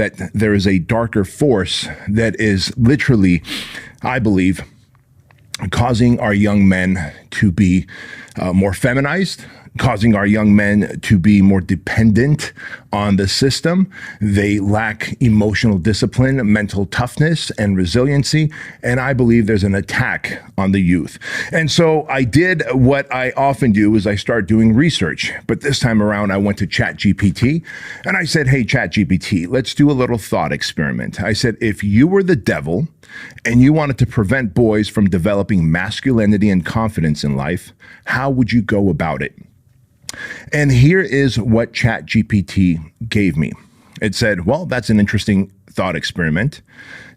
that there is a darker force that is literally, I believe, causing our young men to be more feminized, causing our young men to be more dependent on the system. They lack emotional discipline, mental toughness, and resiliency. And I believe there's an attack on the youth. And so I did what I often do is I start doing research. But this time around, I went to ChatGPT and I said, hey, ChatGPT, let's do a little thought experiment. I said, if you were the devil and you wanted to prevent boys from developing masculinity and confidence in life, how would you go about it? And here is what ChatGPT gave me. It said, well, that's an interesting thought experiment.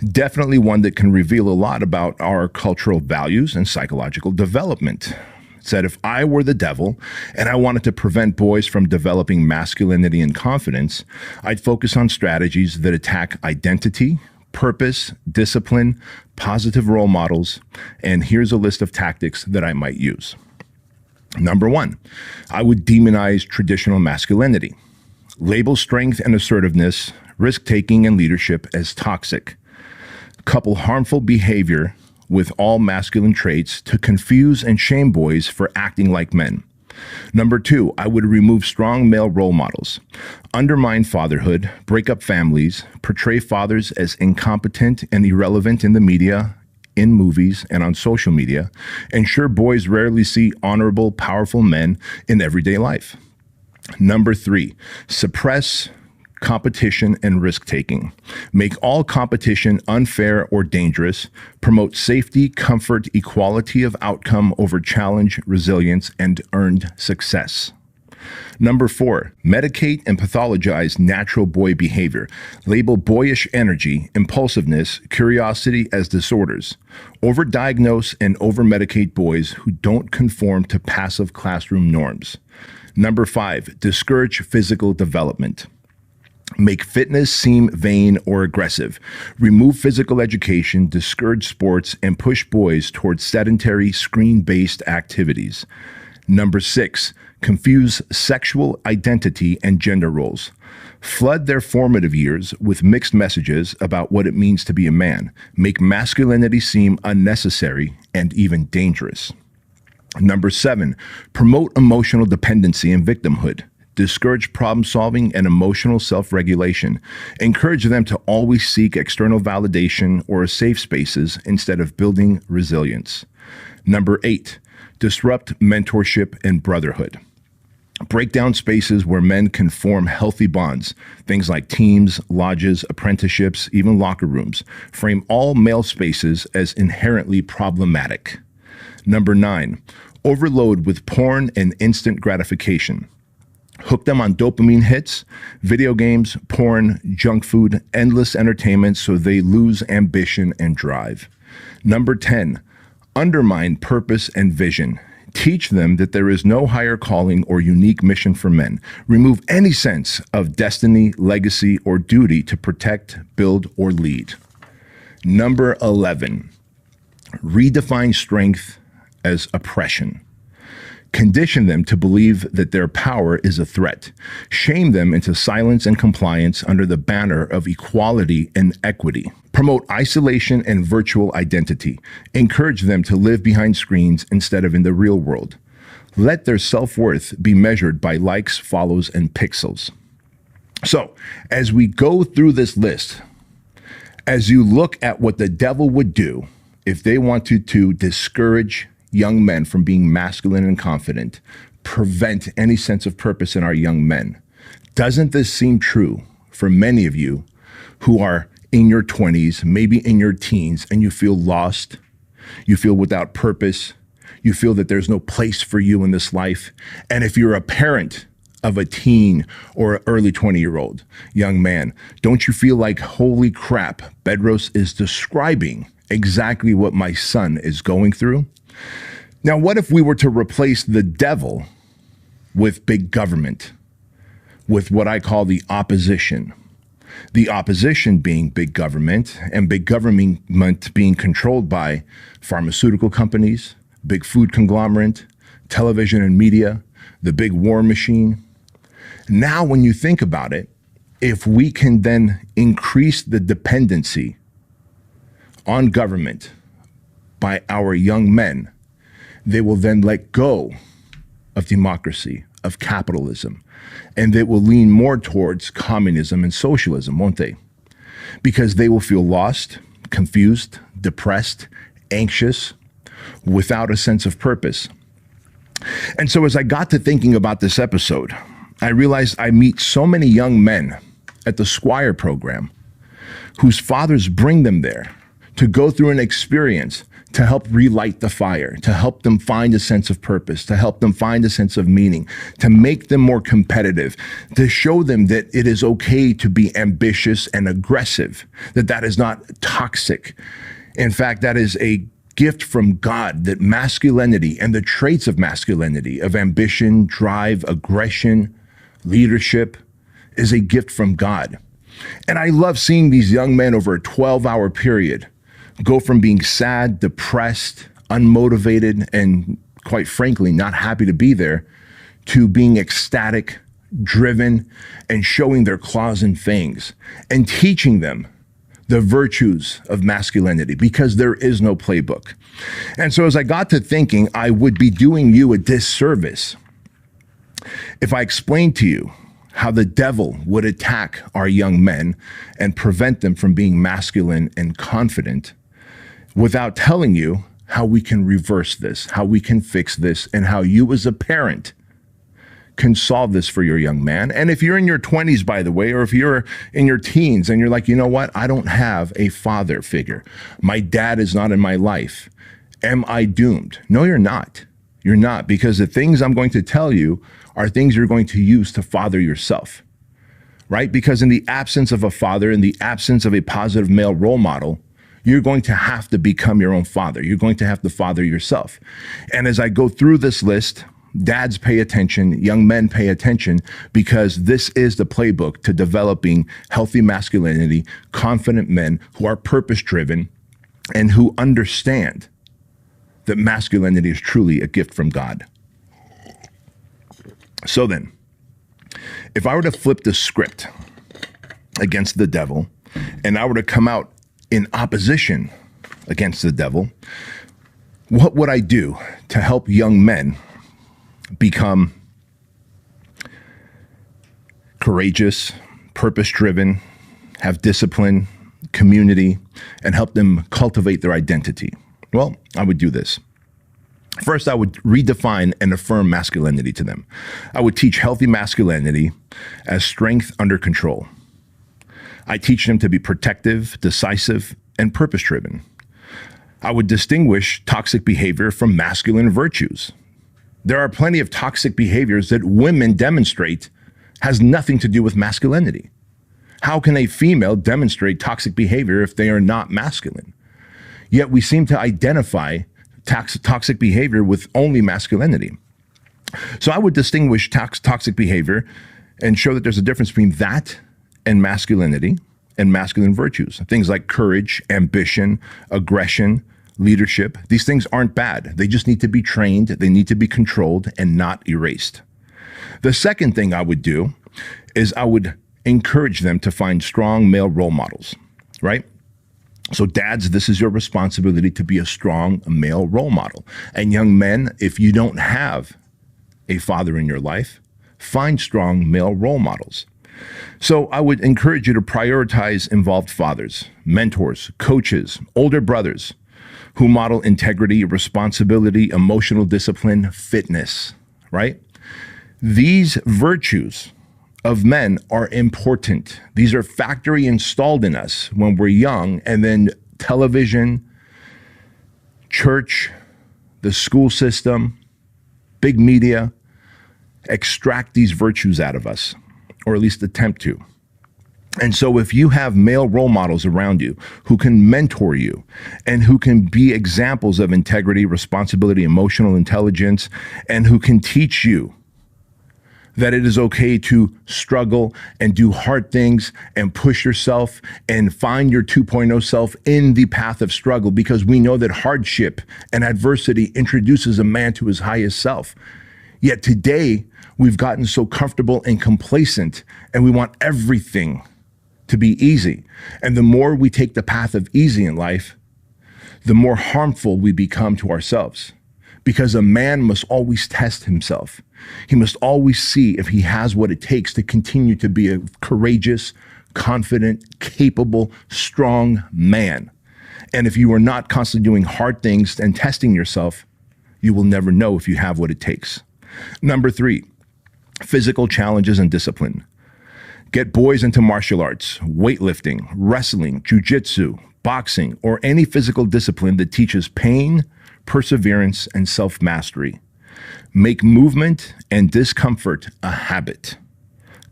Definitely one that can reveal a lot about our cultural values and psychological development. It said, if I were the devil and I wanted to prevent boys from developing masculinity and confidence, I'd focus on strategies that attack identity, purpose, discipline, positive role models, and here's a list of tactics that I might use. Number one, I would demonize traditional masculinity, label strength and assertiveness, risk-taking and leadership as toxic, couple harmful behavior with all masculine traits to confuse and shame boys for acting like men. Number two, I would remove strong male role models, undermine fatherhood, break up families, portray fathers as incompetent and irrelevant in the media, in movies, and on social media, ensure boys rarely see honorable, powerful men in everyday life. Number three, suppress competition and risk-taking. Make all competition unfair or dangerous. Promote safety, comfort, equality of outcome over challenge, resilience, and earned success. Number four, medicate and pathologize natural boy behavior. Label boyish energy, impulsiveness, curiosity as disorders. Overdiagnose and overmedicate boys who don't conform to passive classroom norms. Number five, discourage physical development. Make fitness seem vain or aggressive. Remove physical education, discourage sports, and push boys towards sedentary, screen-based activities. Number six, confuse sexual identity and gender roles. Flood their formative years with mixed messages about what it means to be a man. Make masculinity seem unnecessary and even dangerous. Number seven, promote emotional dependency and victimhood. Discourage problem solving and emotional self-regulation. Encourage them to always seek external validation or safe spaces instead of building resilience. Number eight, disrupt mentorship and brotherhood. Break down spaces where men can form healthy bonds, things like teams, lodges, apprenticeships, even locker rooms. Frame all male spaces as inherently problematic. Number nine, overload with porn and instant gratification. Hook them on dopamine hits, video games, porn, junk food, endless entertainment so they lose ambition and drive. Number 10, undermine purpose and vision. Teach them that there is no higher calling or unique mission for men. Remove any sense of destiny, legacy, or duty to protect, build, or lead. Number 11, redefine strength as oppression. Condition them to believe that their power is a threat. Shame them into silence and compliance under the banner of equality and equity. Promote isolation and virtual identity. Encourage them to live behind screens instead of in the real world. Let their self-worth be measured by likes, follows, and pixels. So, as we go through this list, as you look at what the devil would do if they wanted to discourage young men from being masculine and confident, prevent any sense of purpose in our young men. Doesn't this seem true for many of you who are in your 20s, maybe in your teens, and you feel lost, you feel without purpose, you feel that there's no place for you in this life? And if you're a parent of a teen or an early 20-year-old young man, don't you feel like, holy crap, Bedros is describing exactly what my son is going through? Now, what if we were to replace the devil with big government, with what I call the opposition? The opposition being big government, and big government being controlled by pharmaceutical companies, big food conglomerate, television and media, the big war machine. Now, when you think about it, if we can then increase the dependency on government by our young men, they will then let go of democracy, of capitalism, and they will lean more towards communism and socialism, won't they? Because they will feel lost, confused, depressed, anxious, without a sense of purpose. And so as I got to thinking about this episode, I realized I meet so many young men at the Squire program whose fathers bring them there to go through an experience to help relight the fire, to help them find a sense of purpose, to help them find a sense of meaning, to make them more competitive, to show them that it is okay to be ambitious and aggressive, that that is not toxic. In fact, that is a gift from God, that masculinity and the traits of masculinity, of ambition, drive, aggression, leadership, is a gift from God. And I love seeing these young men over a 12-hour period go from being sad, depressed, unmotivated, and quite frankly, not happy to be there, to being ecstatic, driven, and showing their claws and fangs, and teaching them the virtues of masculinity, because there is no playbook. And so as I got to thinking, I would be doing you a disservice if I explained to you how the devil would attack our young men and prevent them from being masculine and confident, without telling you how we can reverse this, how we can fix this, and how you as a parent can solve this for your young man. And if you're in your 20s, by the way, or if you're in your teens and you're like, you know what, I don't have a father figure. My dad is not in my life. Am I doomed? No, you're not. You're not, because the things I'm going to tell you are things you're going to use to father yourself, right? Because in the absence of a father, in the absence of a positive male role model, you're going to have to become your own father. You're going to have to father yourself. And as I go through this list, dads pay attention, young men pay attention, because this is the playbook to developing healthy masculinity, confident men who are purpose-driven and who understand that masculinity is truly a gift from God. So then, if I were to flip the script against the devil, and I were to come out in opposition against the devil, what would I do to help young men become courageous, purpose-driven, have discipline, community, and help them cultivate their identity? Well, I would do this. First, I would redefine and affirm masculinity to them. I would teach healthy masculinity as strength under control. I teach them to be protective, decisive, and purpose-driven. I would distinguish toxic behavior from masculine virtues. There are plenty of toxic behaviors that women demonstrate has nothing to do with masculinity. How can a female demonstrate toxic behavior if they are not masculine? Yet we seem to identify toxic behavior with only masculinity. So I would distinguish toxic behavior and show that there's a difference between that and masculinity and masculine virtues. Things like courage, ambition, aggression, leadership. These things aren't bad. They just need to be trained. They need to be controlled and not erased. The second thing I would do is I would encourage them to find strong male role models, right? So dads, this is your responsibility to be a strong male role model. And young men, if you don't have a father in your life, find strong male role models. So I would encourage you to prioritize involved fathers, mentors, coaches, older brothers who model integrity, responsibility, emotional discipline, fitness, right? These virtues of men are important. These are factory installed in us when we're young, and then television, church, the school system, big media extract these virtues out of us, or at least attempt to. And so if you have male role models around you who can mentor you and who can be examples of integrity, responsibility, emotional intelligence, and who can teach you that it is okay to struggle and do hard things and push yourself and find your 2.0 self in the path of struggle, because we know that hardship and adversity introduces a man to his highest self. Yet today, we've gotten so comfortable and complacent, and we want everything to be easy. And the more we take the path of easy in life, the more harmful we become to ourselves. Because a man must always test himself. He must always see if he has what it takes to continue to be a courageous, confident, capable, strong man. And if you are not constantly doing hard things and testing yourself, you will never know if you have what it takes. Number 3, physical challenges and discipline. Get boys into martial arts, weightlifting, wrestling, jujitsu, boxing, or any physical discipline that teaches pain, perseverance, and self-mastery. Make movement and discomfort a habit.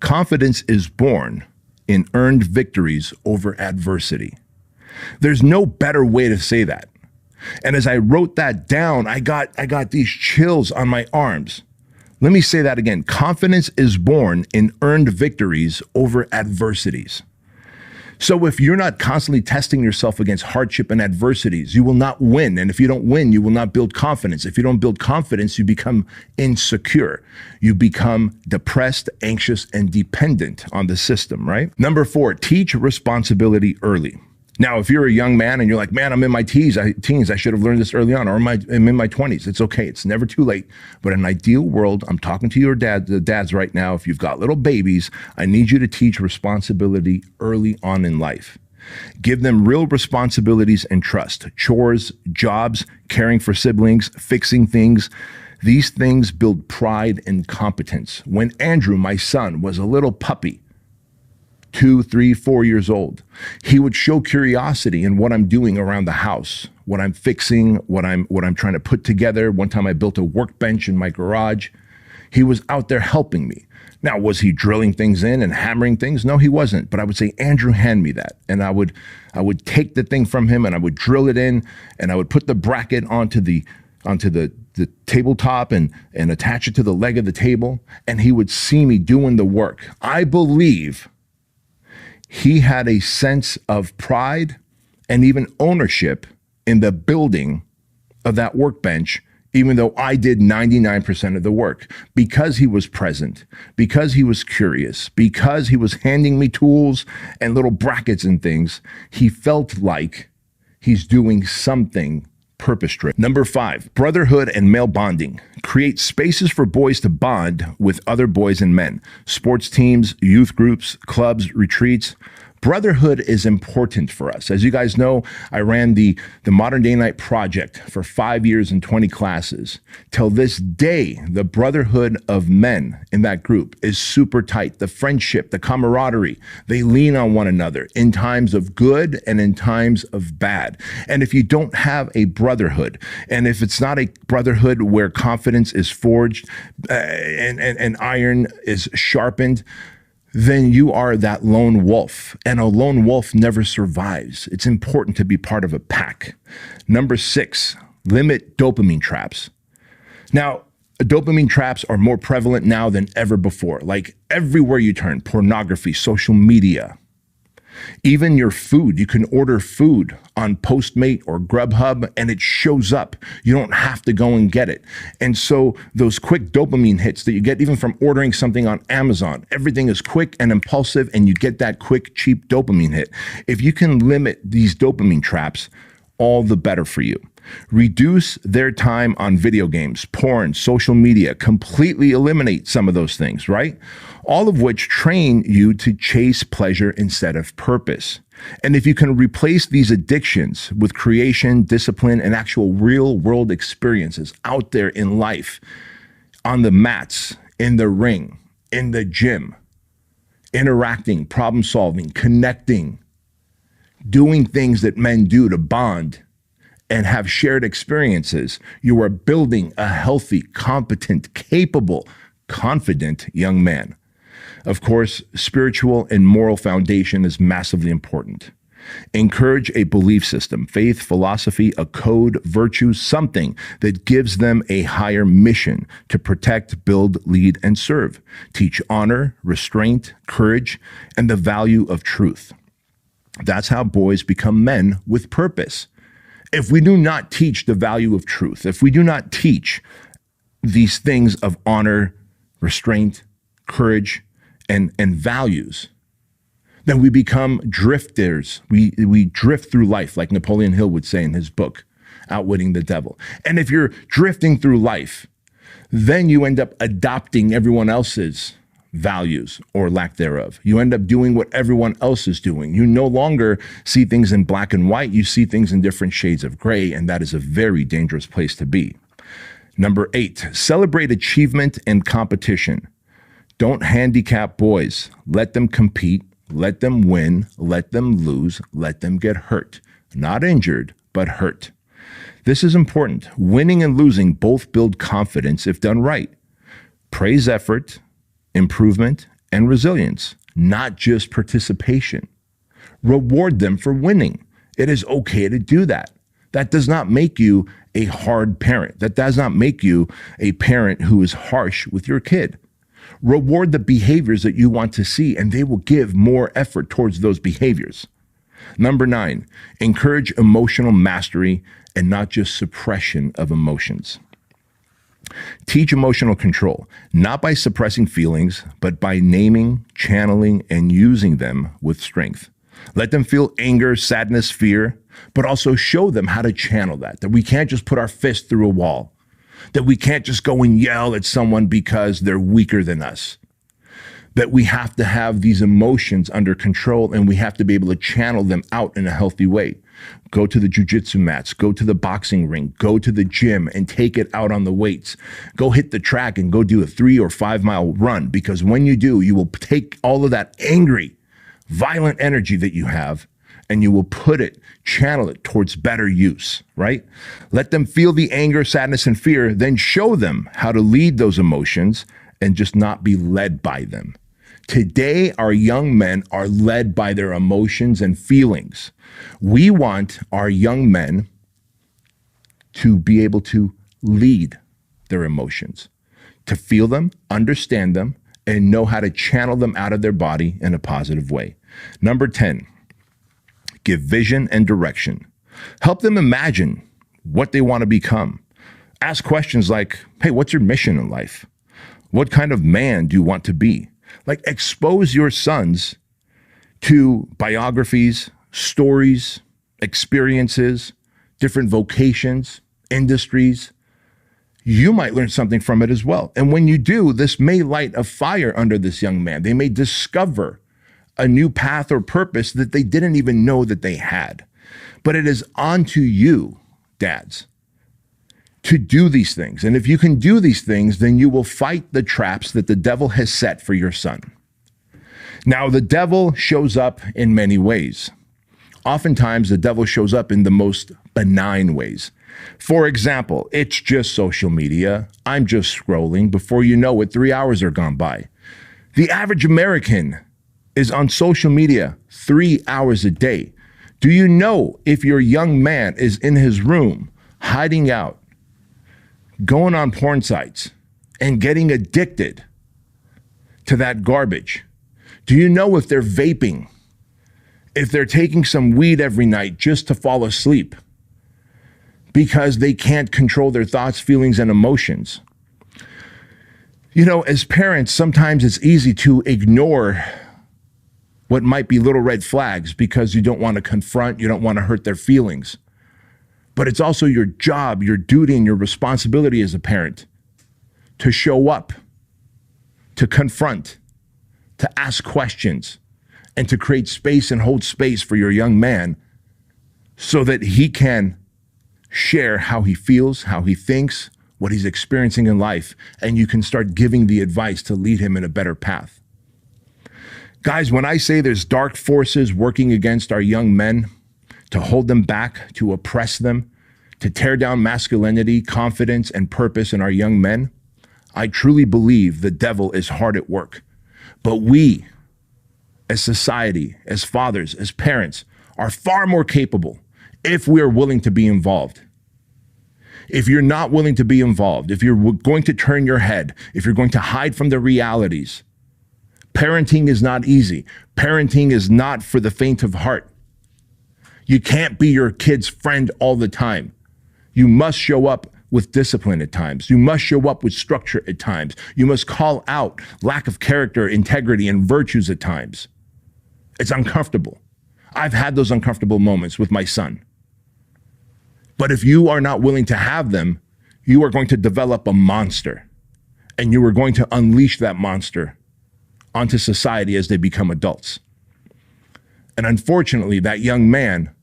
Confidence is born in earned victories over adversity. There's no better way to say that. And as I wrote that down, I got these chills on my arms. Let me say that again. Confidence is born in earned victories over adversities. So if you're not constantly testing yourself against hardship and adversities, you will not win. And if you don't win, you will not build confidence. If you don't build confidence, you become insecure. You become depressed, anxious, and dependent on the system, right? Number 4, teach responsibility early. Now, if you're a young man and you're like, man, I'm in my teens, I should have learned this early on, or I'm in my 20s. It's okay. It's never too late. But in an ideal world, I'm talking to your dads right now. If you've got little babies, I need you to teach responsibility early on in life. Give them real responsibilities and trust. Chores, jobs, caring for siblings, fixing things. These things build pride and competence. When Andrew, my son, was a little puppy, 2, 3, 4 years old, he would show curiosity in what I'm doing around the house, what I'm fixing, what I'm trying to put together. One time I built a workbench in my garage. He was out there helping me. Now, was he drilling things in and hammering things? No, he wasn't. But I would say, Andrew, hand me that. And I would take the thing from him and I would drill it in and I would put the bracket onto the tabletop and attach it to the leg of the table. And he would see me doing the work. I believe he had a sense of pride and even ownership in the building of that workbench, even though I did 99% of the work, because he was present, because he was curious, because he was handing me tools and little brackets and things. He felt like he's doing something purpose-driven. Number 5, brotherhood and male bonding. Create spaces for boys to bond with other boys and men. Sports teams, youth groups, clubs, retreats. Brotherhood is important for us. As you guys know, I ran the Modern Day Night Project for 5 years and 20 classes. Till this day, the brotherhood of men in that group is super tight. The friendship, the camaraderie, they lean on one another in times of good and in times of bad. And if you don't have a brotherhood, and if it's not a brotherhood where confidence is forged and iron is sharpened, then you are that lone wolf, and a lone wolf never survives. It's important to be part of a pack. Number 6, limit dopamine traps. Now, dopamine traps are more prevalent now than ever before. Like everywhere you turn, pornography, social media, even your food. You can order food on Postmate or Grubhub and it shows up. You don't have to go and get it. And so those quick dopamine hits that you get even from ordering something on Amazon, everything is quick and impulsive and you get that quick, cheap dopamine hit. If you can limit these dopamine traps, all the better for you. Reduce their time on video games, porn, social media, completely eliminate some of those things, right? All of which train you to chase pleasure instead of purpose. And if you can replace these addictions with creation, discipline, and actual real world experiences out there in life, on the mats, in the ring, in the gym, interacting, problem solving, connecting, doing things that men do to bond and have shared experiences, you are building a healthy, competent, capable, confident young man. Of course, spiritual and moral foundation is massively important. Encourage a belief system, faith, philosophy, a code, virtue, something that gives them a higher mission to protect, build, lead, and serve. Teach honor, restraint, courage, and the value of truth. That's how boys become men with purpose. If we do not teach the value of truth, if we do not teach these things of honor, restraint, courage, and values, then we become drifters. We drift through life, like Napoleon Hill would say in his book, Outwitting the Devil. And if you're drifting through life, then you end up adopting everyone else's values or lack thereof. You end up doing what everyone else is doing. You no longer see things in black and white. You see things in different shades of gray, and that is a very dangerous place to be. Number 8, celebrate achievement and competition. Don't handicap boys. Let them compete. Let them win. Let them lose. Let them get hurt. Not injured, but hurt. This is important. Winning and losing both build confidence if done right. Praise effort, improvement, and resilience, not just participation. Reward them for winning. It is okay to do that. That does not make you a hard parent. That does not make you a parent who is harsh with your kid. Reward the behaviors that you want to see, and they will give more effort towards those behaviors. Number 9, encourage emotional mastery and not just suppression of emotions. Teach emotional control, not by suppressing feelings, but by naming, channeling, and using them with strength. Let them feel anger, sadness, fear, but also show them how to channel that we can't just put our fist through a wall, that we can't just go and yell at someone because they're weaker than us, that we have to have these emotions under control and we have to be able to channel them out in a healthy way. Go to the jujitsu mats, go to the boxing ring, go to the gym and take it out on the weights. Go hit the track and go do a 3 or 5 mile run, because when you do, you will take all of that angry, violent energy that you have and you will channel it towards better use, right? Let them feel the anger, sadness, and fear, then show them how to lead those emotions and just not be led by them. Today, our young men are led by their emotions and feelings. We want our young men to be able to lead their emotions, to feel them, understand them, and know how to channel them out of their body in a positive way. Number 10, give vision and direction. Help them imagine what they want to become. Ask questions like, hey, what's your mission in life? What kind of man do you want to be? Like, expose your sons to biographies, stories, experiences, different vocations, industries. You might learn something from it as well. And when you do, this may light a fire under this young man. They may discover a new path or purpose that they didn't even know that they had. But it is on to you, dads, to do these things. And if you can do these things, then you will fight the traps that the devil has set for your son. Now, the devil shows up in many ways. Oftentimes, the devil shows up in the most benign ways. For example, it's just social media. I'm just scrolling. Before you know it, 3 hours are gone by. The average American is on social media 3 hours a day. Do you know if your young man is in his room, hiding out, going on porn sites, and getting addicted to that garbage? Do you know if they're vaping, if they're taking some weed every night just to fall asleep because they can't control their thoughts, feelings, and emotions? You know, as parents, sometimes it's easy to ignore what might be little red flags because you don't want to confront, you don't want to hurt their feelings. But it's also your job, your duty, and your responsibility as a parent to show up, to confront, to ask questions, and to create space and hold space for your young man so that he can share how he feels, how he thinks, what he's experiencing in life, and you can start giving the advice to lead him in a better path. Guys, when I say there's dark forces working against our young men, to hold them back, to oppress them, to tear down masculinity, confidence, and purpose in our young men, I truly believe the devil is hard at work. But we, as society, as fathers, as parents, are far more capable if we are willing to be involved. If you're not willing to be involved, if you're going to turn your head, if you're going to hide from the realities, parenting is not easy. Parenting is not for the faint of heart. You can't be your kid's friend all the time. You must show up with discipline at times. You must show up with structure at times. You must call out lack of character, integrity, and virtues at times. It's uncomfortable. I've had those uncomfortable moments with my son. But if you are not willing to have them, you are going to develop a monster, and you are going to unleash that monster onto society as they become adults. And unfortunately, that young man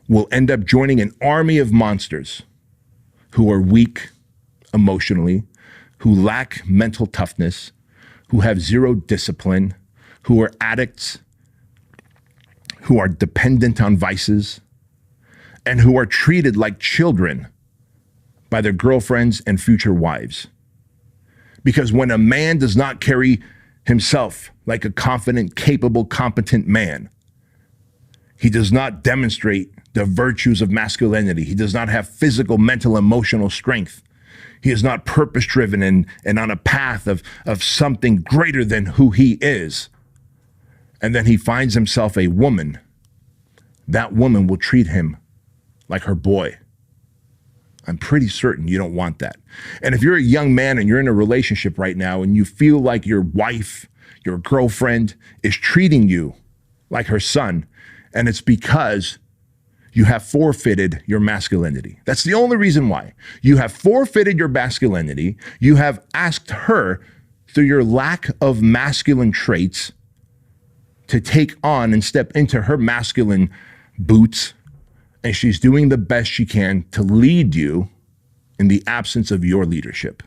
will end up joining an army of monsters who are weak emotionally, who lack mental toughness, who have zero discipline, who are addicts, who are dependent on vices, and who are treated like children by their girlfriends and future wives. Because when a man does not carry himself like a confident, capable, competent man, he does not demonstrate the virtues of masculinity. He does not have physical, mental, emotional strength. He is not purpose-driven and on a path of something greater than who he is. And then he finds himself a woman. That woman will treat him like her boy. I'm pretty certain you don't want that. And if you're a young man and you're in a relationship right now and you feel like your wife, your girlfriend is treating you like her son, and it's because you have forfeited your masculinity. That's the only reason why. You have forfeited your masculinity. You have asked her, through your lack of masculine traits, to take on and step into her masculine boots, and she's doing the best she can to lead you in the absence of your leadership.